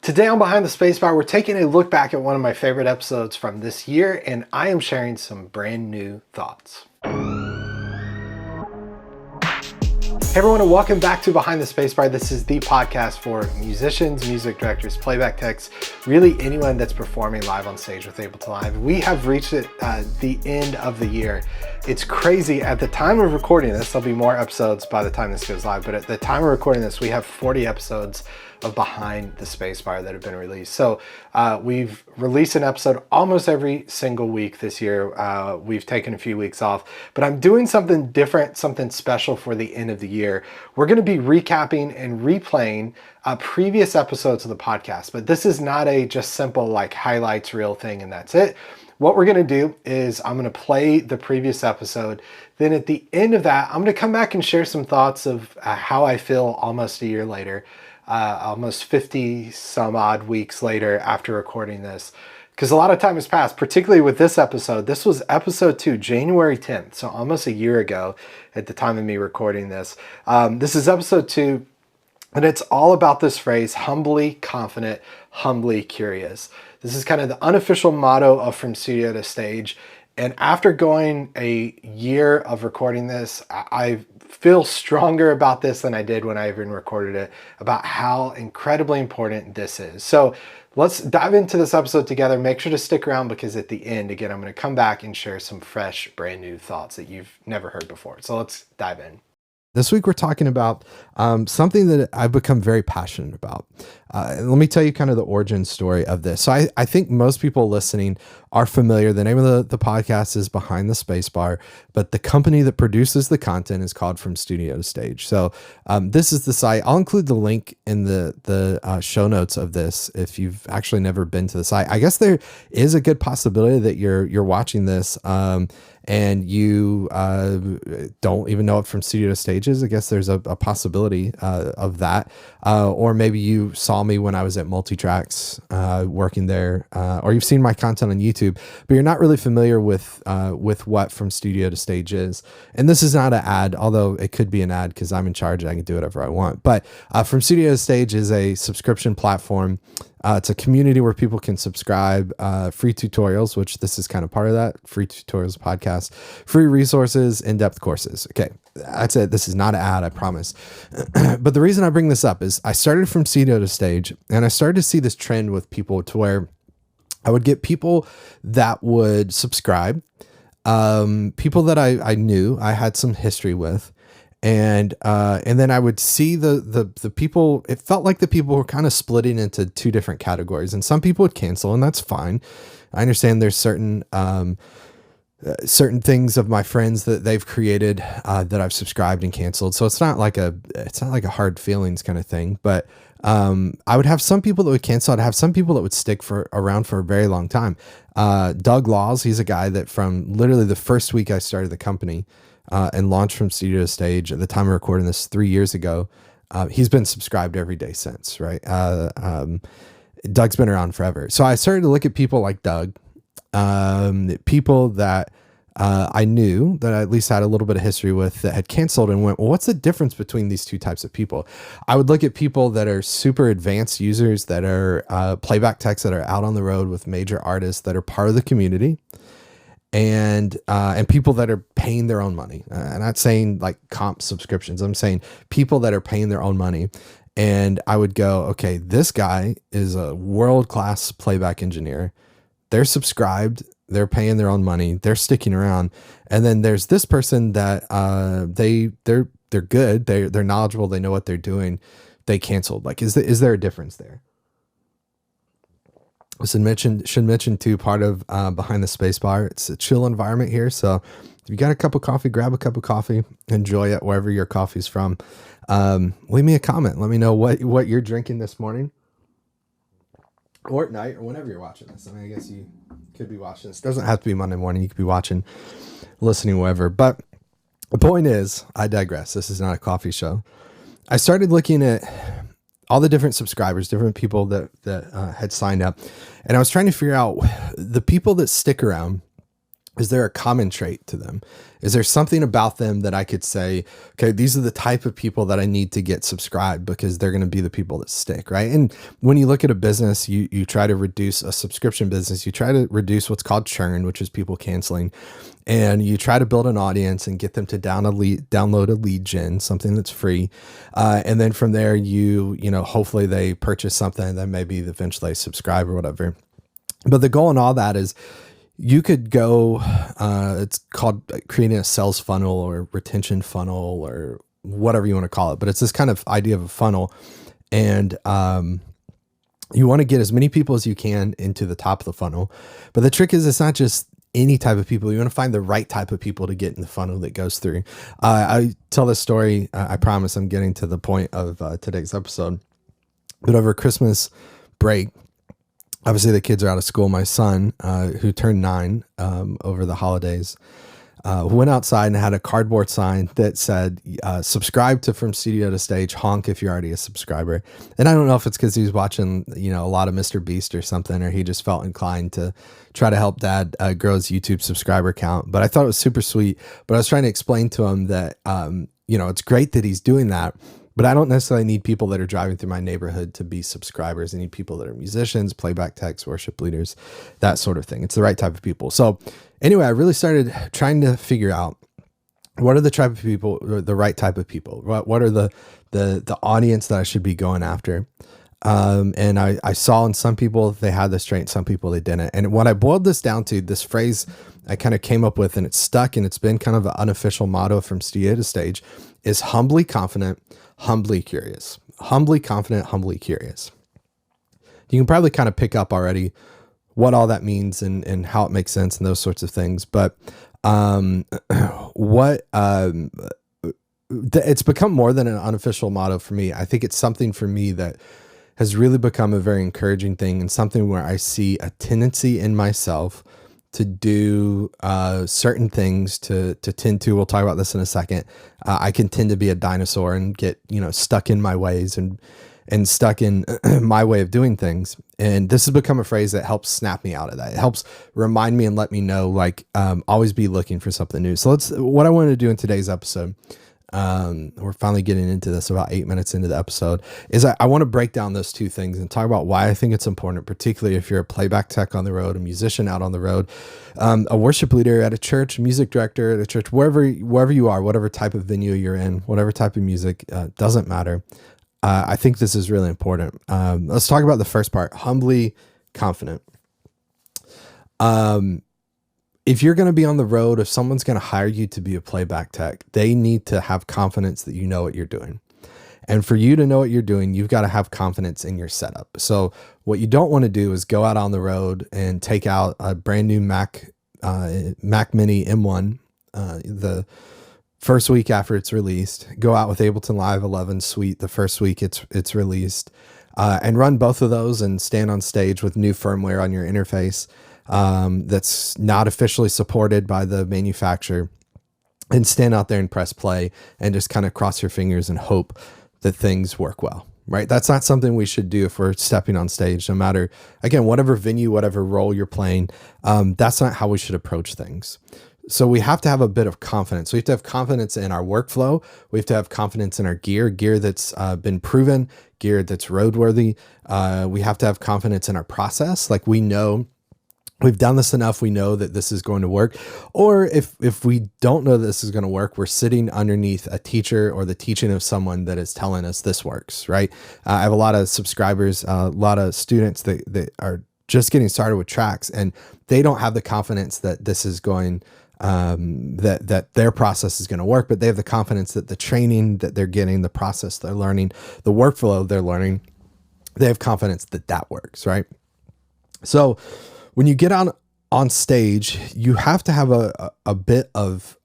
Today on Behind the Spacebar, we're taking a look back at one of my favorite episodes from this year, and I am sharing some brand new thoughts. Hey everyone, and welcome back to Behind the Spacebar. This is the podcast for musicians, music directors, playback techs, really anyone that's performing live on stage with Ableton Live. We have reached the end of the year. It's crazy. At the time of recording this, there'll be more episodes by the time this goes live, but at the time of recording this, we have 40 episodes of Behind the Spacebar that have been released. So we've released an episode almost every single week this year. We've taken a few weeks off, but I'm doing something different, something special for the end of the year. We're going to be recapping and replaying previous episodes of the podcast, but this is not a just simple like highlights reel thing and that's it. What we're going to do is I'm going to play the previous episode. Then at the end of that, I'm going to come back and share some thoughts of how I feel almost a year later. Almost 50 some odd weeks later after recording this, because a lot of time has passed, particularly with this episode. This was episode 2, January 10th, so almost a year ago at the time of me recording this. This is episode 2, and it's all about this phrase, humbly confident, humbly curious. This is kind of the unofficial motto of From Studio to Stage. And after going a year of recording this, I feel stronger about this than I did when I even recorded it, about how incredibly important this is. So let's dive into this episode together. Make sure to stick around because at the end, again, I'm going to come back and share some fresh, brand new thoughts that you've never heard before. So let's dive in. This week, we're talking about something that I've become very passionate about. Let me tell you kind of the origin story of this. So I think most people listening are familiar. The name of the podcast is Behind the Spacebar, but the company that produces the content is called From Studio to Stage. So this is the site. I'll include the link in the show notes of this if you've actually never been to the site. I guess there is a good possibility that you're watching this and you don't even know it From Studio to Stage is. I guess there's a possibility of that. Or maybe you saw me when I was at Multitracks working there, or you've seen my content on YouTube, but you're not really familiar with what From Studio to Stage is. And this is not an ad, although it could be an ad because I'm in charge and I can do whatever I want. But From Studio to Stage is a subscription platform. It's a community where people can subscribe, free tutorials, which this is kind of part of that, free tutorials podcast, free resources, in-depth courses. Okay, that's it. This is not an ad, I promise. But the reason I bring this up is I started From Studio to Stage, and I started to see this trend with people to where I would get people that would subscribe, people that I knew I had some history with. And then I would see the people, it felt like the people were kind of splitting into two different categories, and some people would cancel, and that's fine. I understand there's certain things of my friends that they've created that I've subscribed and canceled. So it's not like a hard feelings kind of thing, but I would have some people that would cancel. I'd have some people that would stick around for a very long time. Doug Laws, he's a guy that from literally the first week I started the company, and launched From Studio to Stage at the time of recording this 3 years ago. He's been subscribed every day since, right? Doug's been around forever. So I started to look at people like Doug, people that I knew that I at least had a little bit of history with that had canceled, and went, well, what's the difference between these two types of people? I would look at people that are super advanced users, that are playback techs that are out on the road with major artists that are part of the community, and people that are paying their own money. I'm not saying like comp subscriptions. I'm saying people that are paying their own money. And I would go, okay, this guy is a world-class playback engineer. They're subscribed. They're paying their own money. They're sticking around. And then there's this person that they're good. They're knowledgeable. They know what they're doing. They canceled. Like, is there a difference there? Should mention too, part of Behind the Spacebar, it's a chill environment here. So if you got a cup of coffee, grab a cup of coffee, enjoy it wherever your coffee's from. Leave me a comment. Let me know what you're drinking this morning or at night or whenever you're watching this. I mean, I guess you could be watching this. It doesn't have to be Monday morning. You could be listening, wherever. But the point is, I digress. This is not a coffee show. I started looking at all the different subscribers, different people that had signed up. And I was trying to figure out the people that stick around Is there a common trait to them? Is there something about them that I could say, okay, these are the type of people that I need to get subscribed because they're going to be the people that stick, right? And when you look at a business, you try to reduce a subscription business, you try to reduce what's called churn, which is people canceling, and you try to build an audience and get them to download a lead gen, something that's free. And then from there, hopefully they purchase something and then maybe eventually subscribe or whatever. But the goal in all that is, you could go, it's called creating a sales funnel or retention funnel or whatever you want to call it, but it's this kind of idea of a funnel. And you want to get as many people as you can into the top of the funnel. But the trick is, it's not just any type of people. You want to find the right type of people to get in the funnel that goes through. I tell this story. I promise I'm getting to the point of today's episode. But over Christmas break, obviously the kids are out of school. My son, who turned 9 over the holidays, went outside and had a cardboard sign that said, subscribe to From Studio to Stage, honk if you're already a subscriber. And I don't know if it's because he was watching, a lot of Mr. Beast or something, or he just felt inclined to try to help dad grow his YouTube subscriber count. But I thought it was super sweet. But I was trying to explain to him that, it's great that he's doing that. But I don't necessarily need people that are driving through my neighborhood to be subscribers. I need people that are musicians, playback techs, worship leaders, that sort of thing. It's the right type of people. So anyway, I really started trying to figure out what are the type of people, or the right type of people. What are the audience that I should be going after? And I saw in some people they had this trait, some people they didn't. And when I boiled this down to this phrase, I kind of came up with, and it's stuck, and it's been kind of an unofficial motto From Studio to Stage, is humbly confident, humbly curious. Humbly confident, humbly curious. You can probably kind of pick up already what all that means and how it makes sense and those sorts of things. But it's become more than an unofficial motto for me. I think it's something for me that has really become a very encouraging thing, and something where I see a tendency in myself to do certain things, to tend to, we'll talk about this in a second. I can tend to be a dinosaur and get, stuck in my ways and stuck in my way of doing things. And this has become a phrase that helps snap me out of that. It helps remind me and let me know, always be looking for something new. So what I wanted to do in today's episode, we're finally getting into this about 8 minutes into the episode, is I want to break down those two things and talk about why I think it's important, particularly if you're a playback tech on the road, a musician out on the road, a worship leader at a church, music director at a church, wherever you are, whatever type of venue you're in, whatever type of music, doesn't matter. I think this is really important. Let's talk about the first part, humbly confident. If you're going to be on the road, if someone's going to hire you to be a playback tech, they need to have confidence that you know what you're doing. And for you to know what you're doing, you've got to have confidence in your setup. So what you don't want to do is go out on the road and take out a brand new Mac Mini M1, the first week after it's released, go out with Ableton Live 11 Suite the first week it's released, and run both of those and stand on stage with new firmware on your interface that's not officially supported by the manufacturer, and stand out there and press play and just kind of cross your fingers and hope that things work well, right? That's not something we should do if we're stepping on stage, no matter, again, whatever venue, whatever role you're playing. That's not how we should approach things. So we have to have a bit of confidence. We have to have confidence in our workflow. We have to have confidence in our gear that's been proven, gear that's roadworthy. We have to have confidence in our process. Like, we know we've done this enough. We know that this is going to work. Or if we don't know this is going to work, we're sitting underneath a teacher or the teaching of someone that is telling us this works, right? I have a lot of subscribers, a lot of students that are just getting started with tracks, and they don't have the confidence that this is going, that their process is going to work, but they have the confidence that the training that they're getting, the process they're learning, the workflow they're learning, they have confidence that that works, right? So when you get on stage, you have to have a bit of,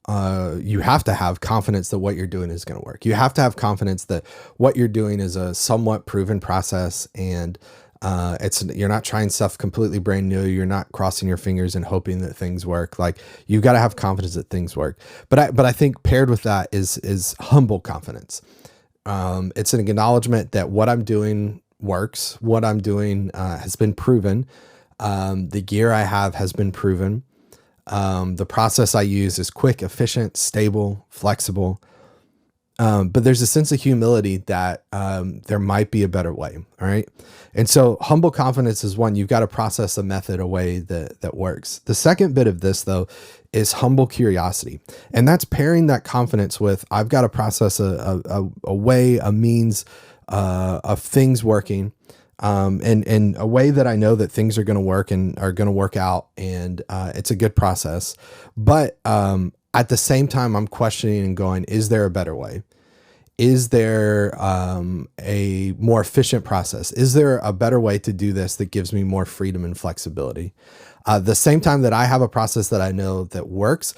you have to have confidence that what you're doing is going to work. You have to have confidence that what you're doing is a somewhat proven process, and you're not trying stuff completely brand new. You're not crossing your fingers and hoping that things work. Like, you've got to have confidence that things work. But I think paired with that is humble confidence. It's an acknowledgement that what I'm doing works. What I'm doing has been proven. The gear I have has been proven. The process I use is quick, efficient, stable, flexible. But there's a sense of humility that there might be a better way. All right. And so humble confidence is one. You've got to process a method, a way that works. The second bit of this, though, is humble curiosity. And that's pairing that confidence with I've got to process a way, a means of things working. And a way that I know that things are going to work and are going to work out. And it's a good process. But at the same time, I'm questioning and going, is there a better way? Is there a more efficient process? Is there a better way to do this that gives me more freedom and flexibility? The same time that I have a process that I know that works,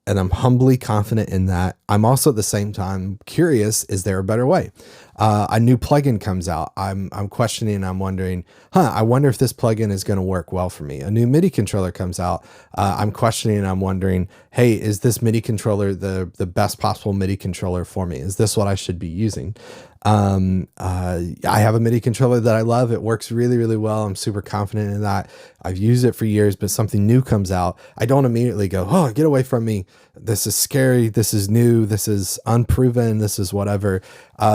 and I'm humbly confident in that, I'm also at the same time curious, is there a better way? A new plugin comes out. I'm questioning, I'm wondering, I wonder if this plugin is going to work well for me. A new MIDI controller comes out. I'm questioning, I'm wondering, hey, is this MIDI controller the best possible MIDI controller for me? Is this what I should be using? I have a MIDI controller that I love. It works really, really well. I'm super confident in that. I've used it for years, but something new comes out. I don't immediately go, oh, get away from me. This is scary. This is new. This is unproven. This is whatever.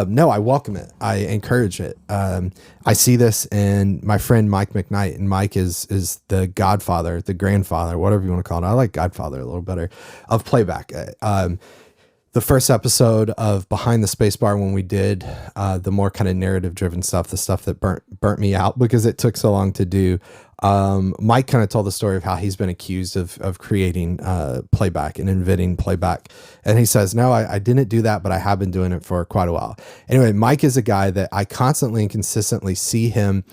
No, I welcome it. I encourage it. I see this in my friend, Mike McKnight, and Mike is the godfather, the grandfather, whatever you want to call it. I like godfather a little better, of playback. The first episode of Behind the Spacebar, when we did the more kind of narrative driven stuff, the stuff that burnt me out because it took so long to do, Mike kind of told the story of how he's been accused of creating playback and inventing playback. And he says, no, I didn't do that, but I have been doing it for quite a while. Anyway, Mike is a guy that I constantly and consistently see him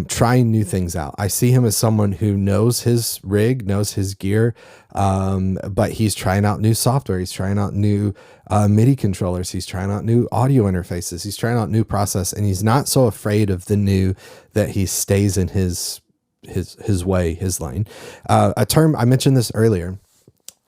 trying new things out. I see him as someone who knows his rig, knows his gear, but he's trying out new software. He's trying out new MIDI controllers. He's trying out new audio interfaces. He's trying out new process, and he's not so afraid of the new that he stays in his way, his lane. A term, I mentioned this earlier,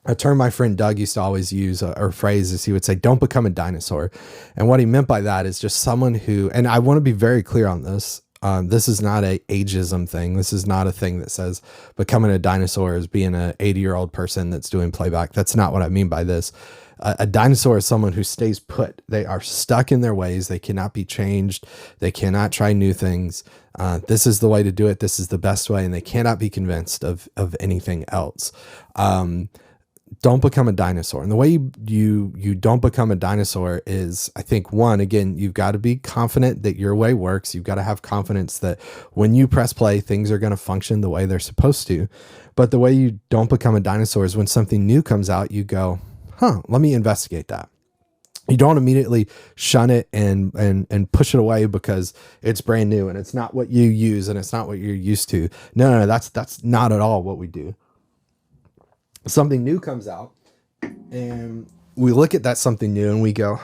a term my friend Doug used to always use, or phrase, is he would say, don't become a dinosaur. And what he meant by that is just someone who, and I want to be very clear on this, this is not a ageism thing. This is not a thing that says becoming a dinosaur is being an 80-year-old person that's doing playback. That's not what I mean by this. A dinosaur is someone who stays put. They are stuck in their ways. They cannot be changed. They cannot try new things. This is the way to do it. This is the best way. And they cannot be convinced of anything else. Don't become a dinosaur. And the way you don't become a dinosaur is, I think, one, again, you've got to be confident that your way works. You've got to have confidence that when you press play, things are going to function the way they're supposed to. But the way you don't become a dinosaur is when something new comes out, you go, let me investigate that. You don't immediately shun it and push it away because it's brand new and it's not what you use and it's not what you're used to. No, that's not at all what we do. Something new comes out and we look at that something new and we go,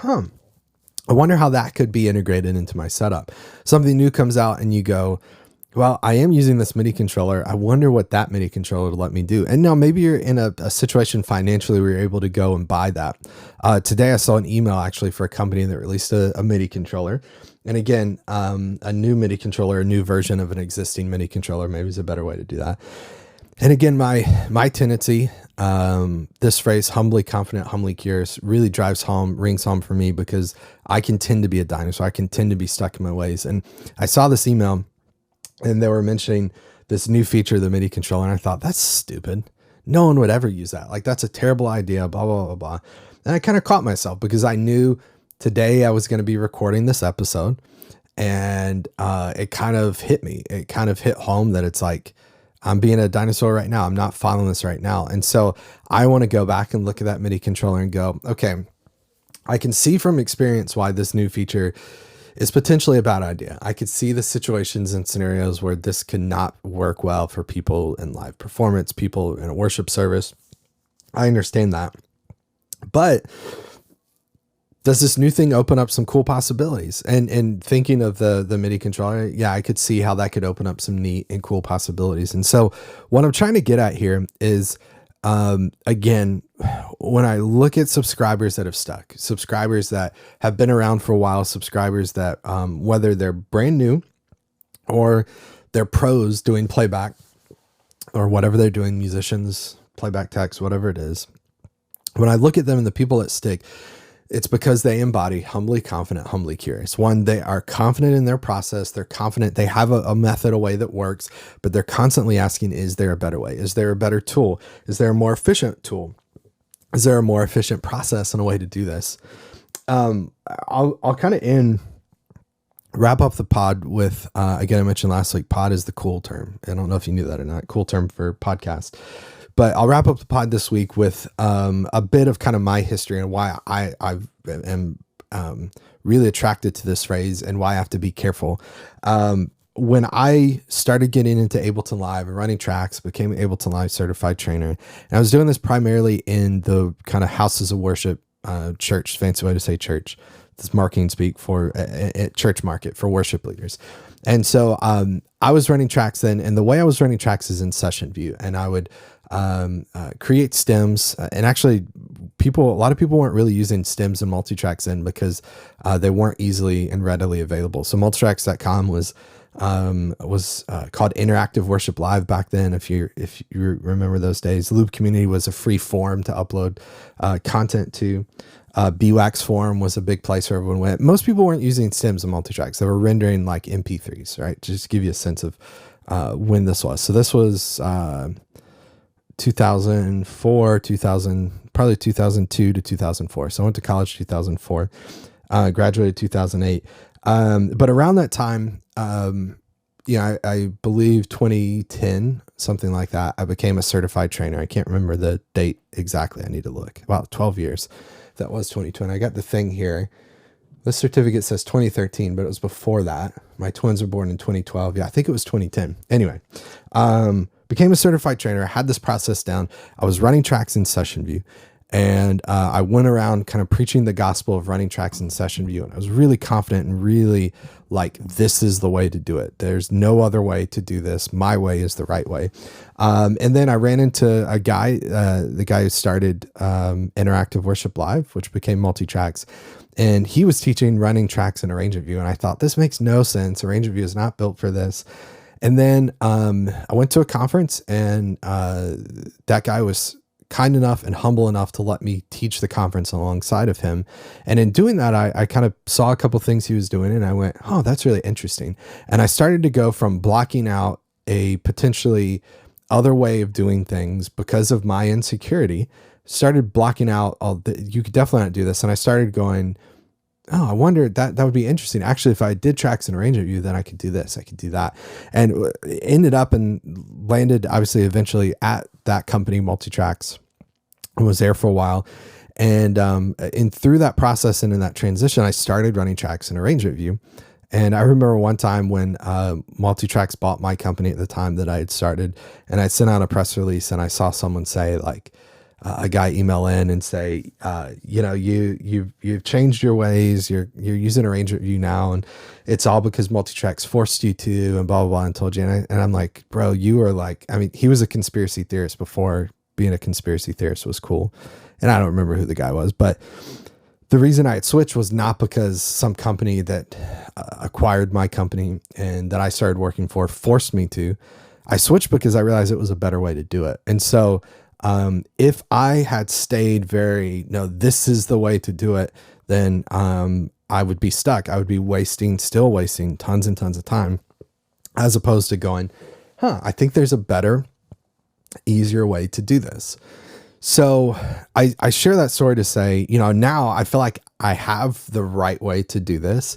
I wonder how that could be integrated into my setup. Something new comes out and you go, well, I am using this MIDI controller. I wonder what that MIDI controller would let me do. And now maybe you're in a situation financially where you're able to go and buy that. Today I saw an email actually for a company that released a MIDI controller. And again, a new MIDI controller, a new version of an existing MIDI controller, maybe is a better way to do that. And again, my tendency, this phrase, humbly confident, humbly curious, really rings home for me because I can tend to be a dinosaur. I can tend to be stuck in my ways. And I saw this email and they were mentioning this new feature of the MIDI controller. And I thought, that's stupid. No one would ever use that. Like, that's a terrible idea, blah, blah, blah, blah. And I kind of caught myself because I knew today I was going to be recording this episode. And it kind of hit me. It kind of hit home that it's like, I'm being a dinosaur right now. I'm not following this right now. And so I want to go back and look at that MIDI controller and go, okay, I can see from experience why this new feature is potentially a bad idea. I could see the situations and scenarios where this could not work well for people in live performance, people in a worship service. I understand that. But does this new thing open up some cool possibilities? And thinking of the MIDI controller, yeah, I could see how that could open up some neat and cool possibilities. And so what I'm trying to get at here is, again, when I look at subscribers that have stuck, subscribers that have been around for a while, subscribers that, whether they're brand new or they're pros doing playback or whatever they're doing, musicians, playback text, whatever it is, when I look at them and the people that stick, it's because they embody humbly confident, humbly curious. One, they are confident in their process. They're confident. They have a method, a way that works, but they're constantly asking, is there a better way? Is there a better tool? Is there a more efficient tool? Is there a more efficient process and a way to do this? I'll kind of wrap up the pod with, again, I mentioned last week, pod is the cool term. I don't know if you knew that or not. Cool term for podcast. But I'll wrap up the pod this week with a bit of kind of my history and why I am really attracted to this phrase and why I have to be careful. When I started getting into Ableton Live and running tracks, became an Ableton Live certified trainer, and I was doing this primarily in the kind of houses of worship, church, fancy way to say church. This marketing speak for a church market for worship leaders. And so I was running tracks then, and the way I was running tracks is in session view, and I would create stems, and actually a lot of people weren't really using stems and multitracks then because they weren't easily and readily available. So multitracks.com was called Interactive Worship Live back then. If you remember those days, Loop Community was a free forum to upload content to. BWAX forum was a big place where everyone went. Most people weren't using stems and multitracks. They were rendering like MP3s, right? Just to give you a sense of when this was. So this was 2004, probably 2002 to 2004. So I went to college 2004, graduated 2008. But around that time, I believe 2010, something like that, I became a certified trainer. I can't remember the date exactly. I need to look. About 12 years. That was 2020. I got the thing here. This certificate says 2013, but it was before that. My twins were born in 2012. Yeah, I think it was 2010. Anyway, became a certified trainer. I had this process down. I was running tracks in session view, and I went around kind of preaching the gospel of running tracks in session view. And I was really confident and really like, this is the way to do it. There's no other way to do this. My way is the right way. And then I ran into a guy, the guy who started Interactive Worship Live, which became Multitracks. And he was teaching running tracks in arrangement view. And I thought, this makes no sense. Arrangement view is not built for this. And then I went to a conference, and that guy was kind enough and humble enough to let me teach the conference alongside of him. And in doing that, I kind of saw a couple things he was doing, and I went, oh, that's really interesting. And I started to go from blocking out a potentially other way of doing things because of my insecurity, started blocking out you could definitely not do this. And I started going, oh, I wonder that would be interesting. Actually, if I did tracks and arrangement view, then I could do this, I could do that. And ended up and landed obviously eventually at that company, Multitracks, and was there for a while. And through that process and in that transition, I started running tracks and arrangement view. And I remember one time when Multitracks bought my company at the time that I had started, and I sent out a press release, and I saw someone say like, a guy email in and say, you've changed your ways. You're using arrangement view now, and it's all because Multitracks forced you to, and blah, blah, blah, and told you. And I'm like, bro, you are like, I mean, he was a conspiracy theorist before being a conspiracy theorist was cool. And I don't remember who the guy was, but the reason I had switched was not because some company that acquired my company and that I started working for forced me to. I switched because I realized it was a better way to do it. And so if I had stayed this is the way to do it, then I would be stuck. I would be still wasting tons and tons of time, as opposed to going, I think there's a better, easier way to do this. So I share that story to say, now I feel like I have the right way to do this.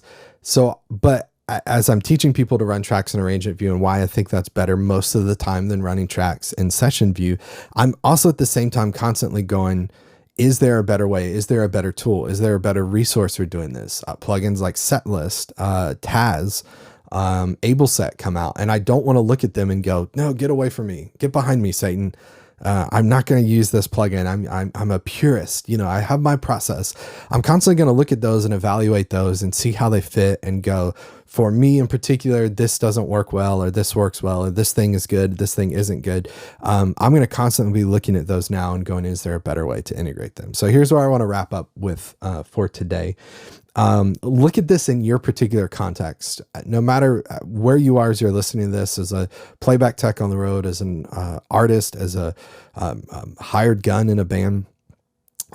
But as I'm teaching people to run tracks in arrangement view, and why I think that's better most of the time than running tracks in session view, I'm also at the same time constantly going, is there a better way? Is there a better tool? Is there a better resource for doing this? Plugins like Setlist, Taz, AbleSet come out, and I don't want to look at them and go, no, get away from me. Get behind me, Satan. I'm not going to use this plugin. I'm a purist. I have my process. I'm constantly going to look at those and evaluate those and see how they fit and go, for me in particular, this doesn't work well, or this works well, or this thing is good, this thing isn't good. I'm going to constantly be looking at those now and going, is there a better way to integrate them? So here's where I want to wrap up with for today. Look at this in your particular context. No matter where you are as you're listening to this, as a playback tech on the road, as an artist, as a hired gun in a band,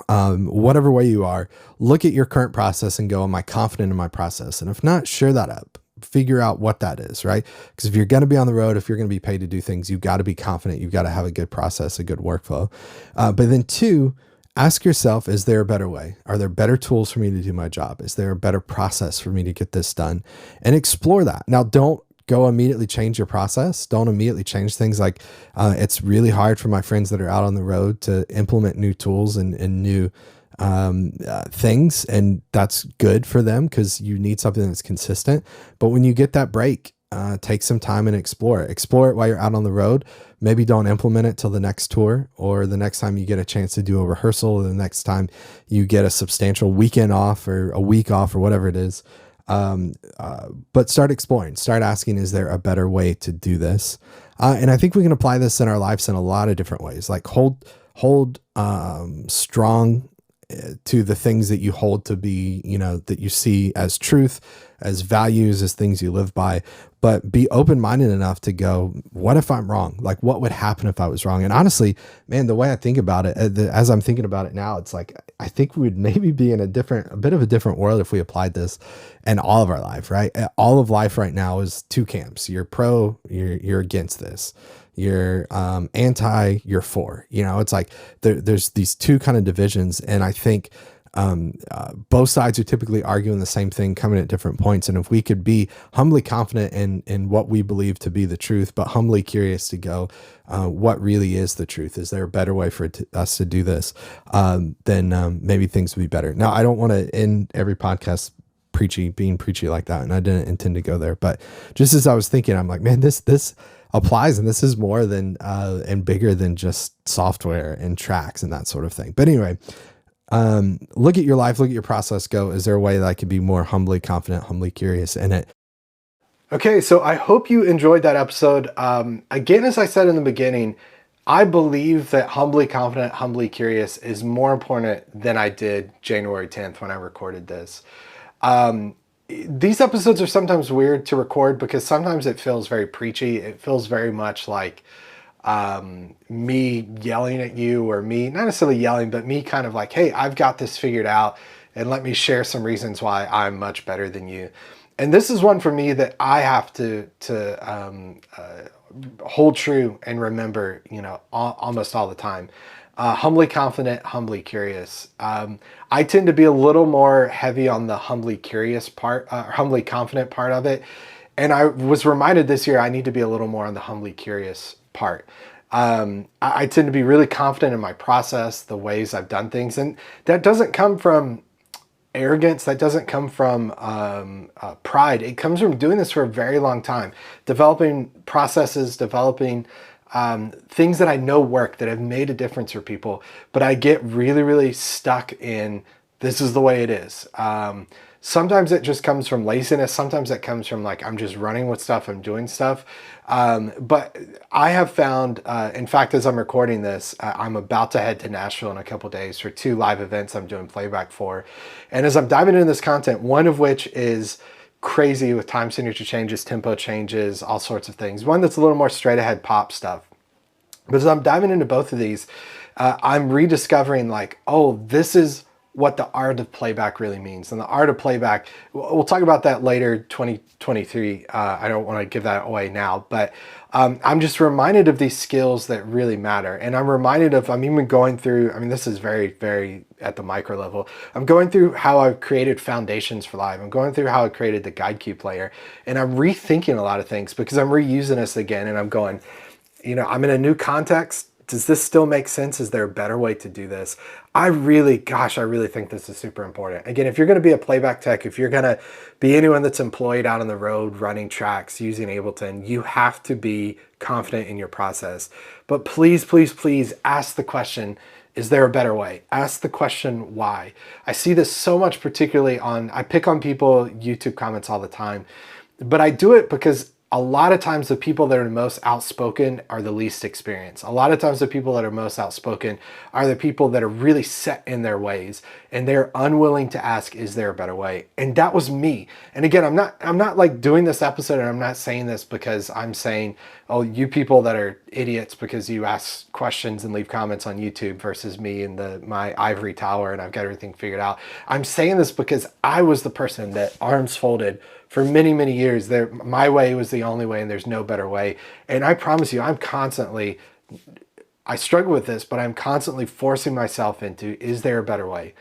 whatever way you are, look at your current process and go, am I confident in my process? And if not, share that up. Figure out what that is, right? Because if you're going to be on the road, if you're going to be paid to do things, you've got to be confident. You've got to have a good process, a good workflow. But then two, ask yourself, is there a better way? Are there better tools for me to do my job? Is there a better process for me to get this done? And explore that. Now, don't go immediately change your process. Don't immediately change things. Like it's really hard for my friends that are out on the road to implement new tools and new things. And that's good for them because you need something that's consistent. But when you get that break, take some time and explore it. Explore it while you're out on the road. Maybe don't implement it till the next tour or the next time you get a chance to do a rehearsal or the next time you get a substantial weekend off or a week off or whatever it is. But start exploring, start asking, is there a better way to do this? And I think we can apply this in our lives in a lot of different ways. Like hold strong to the things that you hold to be, that you see as truth, as values, as things you live by, but be open-minded enough to go, what if I'm wrong? Like, what would happen if I was wrong? And honestly, man, the way I think about it, as I'm thinking about it now, it's like, I think we would maybe be in a bit of a different world if we applied this in all of our life, right? All of life right now is two camps. You're pro, you're against this. You're anti, you're for. It's like there's these two kind of divisions, and I think both sides are typically arguing the same thing, coming at different points. And if we could be humbly confident in what we believe to be the truth, but humbly curious to go, what really is the truth? Is there a better way for us to do this? Then maybe things would be better. Now, I don't want to end every podcast being preachy like that, and I didn't intend to go there. But just as I was thinking, I'm like, man, this applies, and this is more than and bigger than just software and tracks and that sort of thing. But anyway, look at your life, look at your process, go, is there a way that I could be more humbly confident, humbly curious in it? Okay, so I hope you enjoyed that episode. Again, as I said in the beginning, I believe that Humbly Confident, Humbly Curious is more important than I did January 10th when I recorded this. These episodes are sometimes weird to record because sometimes it feels very preachy. It feels very much like me yelling at you, or me, not necessarily yelling, but me kind of like, hey, I've got this figured out and let me share some reasons why I'm much better than you. And this is one for me that I have to hold true and remember, almost all the time. Humbly confident, humbly curious. I tend to be a little more heavy on the humbly curious part, humbly confident part of it. And I was reminded this year I need to be a little more on the humbly curious part. I tend to be really confident in my process, the ways I've done things. And that doesn't come from arrogance. That doesn't come from pride. It comes from doing this for a very long time, developing processes, developing things that I know work, that have made a difference for people, but I get really, really stuck in this is the way it is. Sometimes it just comes from laziness. Sometimes it comes from like, I'm just running with stuff, I'm doing stuff. But I have found, in fact, as I'm recording this, I'm about to head to Nashville in a couple days for 2 live events I'm doing playback for. And as I'm diving into this content, one of which is crazy with time signature changes, tempo changes, all sorts of things. One that's a little more straight ahead pop stuff. But as I'm diving into both of these, I'm rediscovering like, oh, this is what the art of playback really means. And the art of playback, we'll talk about that later, 2023. I don't want to give that away now, but I'm just reminded of these skills that really matter. And I'm reminded of, I'm even going through, this is very, very at the micro level. I'm going through how I've created foundations for live. I'm going through how I created the guide cue player. And I'm rethinking a lot of things because I'm reusing this again. And I'm going, I'm in a new context. Does this still make sense? Is there a better way to do this? I really think this is super important. Again, if you're going to be a playback tech, if you're going to be anyone that's employed out on the road, running tracks, using Ableton, you have to be confident in your process. But please, please, please ask the question, is there a better way? Ask the question, why? I see this so much, particularly I pick on people, YouTube comments all the time, but I do it because a lot of times the people that are the most outspoken are the least experienced. A lot of times the people that are most outspoken are the people that are really set in their ways and they're unwilling to ask, is there a better way? And that was me. And again, I'm not like doing this episode, and I'm not saying this because I'm saying, oh, you people that are idiots because you ask questions and leave comments on YouTube versus me in my ivory tower and I've got everything figured out. I'm saying this because I was the person that arms folded for many, many years. My way was the only way and there's no better way. And I promise you, I struggle with this, but I'm constantly forcing myself into, is there a better way?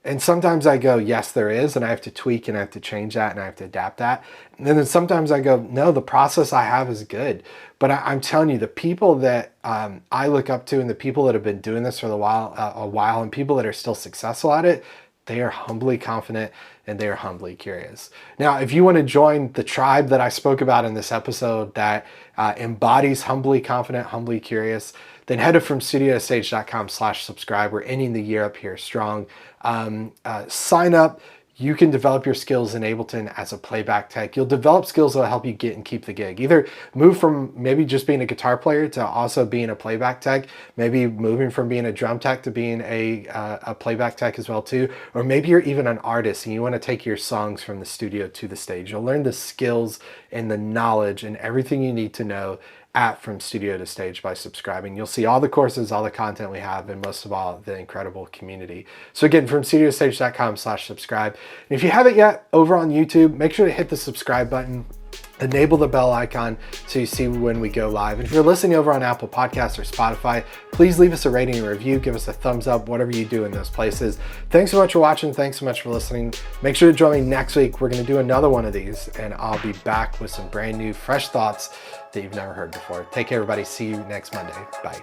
And sometimes I go, yes, there is, and I have to tweak and I have to change that and I have to adapt that. And then sometimes I go, no, the process I have is good. But I'm telling you, the people that I look up to and the people that have been doing this for a while and people that are still successful at it, they are humbly confident and they are humbly curious. Now, if you want to join the tribe that I spoke about in this episode that embodies humbly confident, humbly curious, then head to fromstudiotostage.com/subscribe. We're ending the year up here strong. Sign up. You can develop your skills in Ableton as a playback tech. You'll develop skills that will help you get and keep the gig. Either move from maybe just being a guitar player to also being a playback tech, maybe moving from being a drum tech to being a playback tech as well too, or maybe you're even an artist and you want to take your songs from the studio to the stage. You'll learn the skills and the knowledge and everything you need to know at From Studio to Stage by subscribing. You'll see all the courses, all the content we have, and most of all, the incredible community. So again, fromstudiotostage.com/subscribe. And if you haven't yet, over on YouTube, make sure to hit the subscribe button, enable the bell icon so you see when we go live. And if you're listening over on Apple Podcasts or Spotify, please leave us a rating and review, give us a thumbs up, whatever you do in those places. Thanks so much for watching. Thanks so much for listening. Make sure to join me next week. We're going to do another one of these, and I'll be back with some brand new, fresh thoughts that you've never heard before. Take care, everybody. See you next Monday. Bye.